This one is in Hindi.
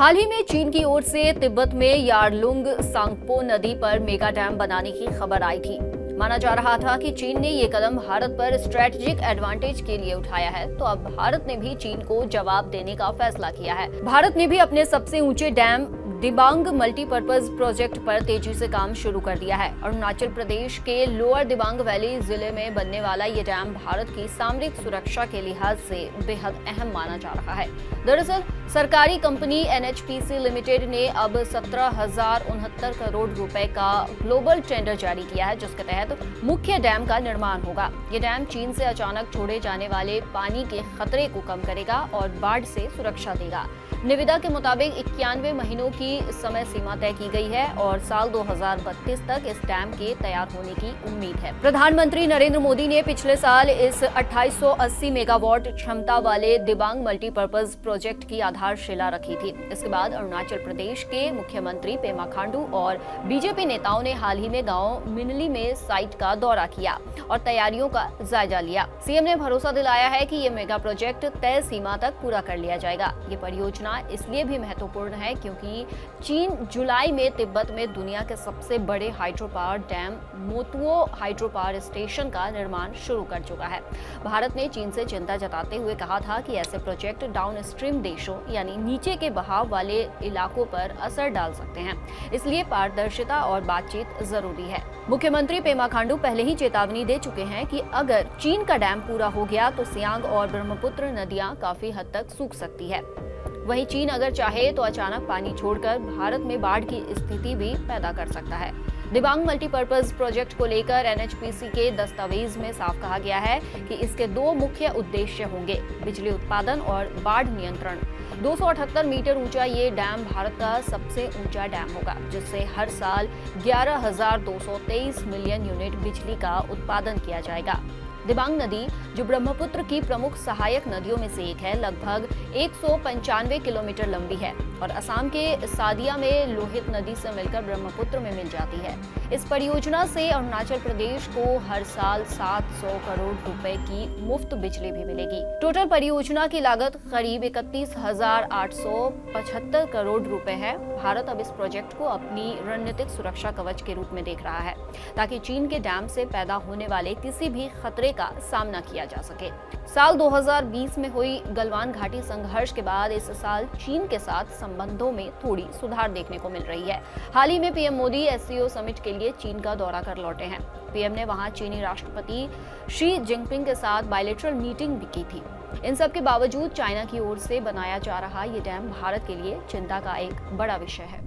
हाल ही में चीन की ओर से तिब्बत में यारलुंग सांगपो नदी पर मेगा डैम बनाने की खबर आई थी। माना जा रहा था कि चीन ने ये कदम भारत पर स्ट्रेटेजिक एडवांटेज के लिए उठाया है, तो अब भारत ने भी चीन को जवाब देने का फैसला किया है। भारत ने भी अपने सबसे ऊंचे डैम दिबांग मल्टीपर्पज प्रोजेक्ट पर तेजी से काम शुरू कर दिया है। अरुणाचल प्रदेश के लोअर दिबांग वैली जिले में बनने वाला ये डैम भारत की सामरिक सुरक्षा के लिहाज से बेहद अहम माना जा रहा है। दरअसल सरकारी कंपनी एनएचपीसी लिमिटेड ने अब 17,069 करोड़ रुपए का ग्लोबल टेंडर जारी किया है, जिसके तहत मुख्य डैम का निर्माण होगा। ये डैम चीन से अचानक छोड़े जाने वाले पानी के खतरे को कम करेगा और बाढ़ से सुरक्षा देगा। निविदा के मुताबिक 91 महीनों की समय सीमा तय की गई है और साल 2032 तक इस डैम के तैयार होने की उम्मीद है। प्रधानमंत्री नरेंद्र मोदी ने पिछले साल इस 2880 मेगावाट क्षमता वाले दिबांग मल्टीपर्पज प्रोजेक्ट की आधारशिला रखी थी। इसके बाद अरुणाचल प्रदेश के मुख्यमंत्री पेमा खांडू और बीजेपी नेताओं ने हाल ही में गांव मिनली में साइट का दौरा किया और तैयारियों का जायजा लिया। सीएम ने भरोसा दिलाया है कि ये मेगा प्रोजेक्ट तय सीमा तक पूरा कर लिया जाएगा। ये परियोजना इसलिए भी महत्वपूर्ण है क्योंकि चीन जुलाई में तिब्बत में दुनिया के सबसे बड़े hydro power dam Motuo hydro power station का निर्माण शुरू कर चुका है। भारत ने चीन से चिंता जताते हुए कहा था कि ऐसे प्रोजेक्ट डाउनस्ट्रीम देशों यानी नीचे के बहाव वाले इलाकों पर असर डाल सकते हैं, इसलिए पारदर्शिता और बातचीत जरूरी है। मुख्यमंत्री पेमा खांडू पहले ही चेतावनी दे चुके हैं कि अगर चीन का डैम पूरा हो गया तो सियांग और ब्रह्मपुत्र नदियां काफी हद तक सूख सकती है। वहीं चीन अगर चाहे तो अचानक पानी छोड़कर भारत में बाढ़ की स्थिति भी पैदा कर सकता है। दिबांग मल्टीपर्पज प्रोजेक्ट को लेकर एनएचपीसी के दस्तावेज में साफ कहा गया है कि इसके दो मुख्य उद्देश्य होंगे: बिजली उत्पादन और बाढ़ नियंत्रण। 278 मीटर ऊंचा ये डैम भारत का सबसे ऊंचा डैम होगा, जिससे हर साल 11,223 मिलियन यूनिट बिजली का उत्पादन किया जाएगा। दिबांग नदी, जो ब्रह्मपुत्र की प्रमुख सहायक नदियों में से एक है, लगभग 195 किलोमीटर लंबी है और असम के सादिया में लोहित नदी से मिलकर ब्रह्मपुत्र में मिल जाती है। इस परियोजना से अरुणाचल प्रदेश को हर साल 700 करोड़ रुपए की मुफ्त बिजली भी मिलेगी। टोटल परियोजना की लागत करीब 31,875 करोड़ रुपए है। भारत अब इस प्रोजेक्ट को अपनी रणनीतिक सुरक्षा कवच के रूप में देख रहा है, ताकि चीन के डैम से पैदा होने वाले किसी भी खतरे का सामना किया जा सके। साल 2020 में हुई गलवान घाटी संघर्ष के बाद इस साल चीन के साथ संबंधों में थोड़ी सुधार देखने को मिल रही है। हाल ही में पीएम मोदी एससीओ समिट के लिए चीन का दौरा कर लौटे हैं। पीएम ने वहां चीनी राष्ट्रपति शी जिनपिंग के साथ बायलैटरल मीटिंग भी की थी। इन सब के बावजूद चाइना की ओर से बनाया जा रहा ये डैम भारत के लिए चिंता का एक बड़ा विषय है।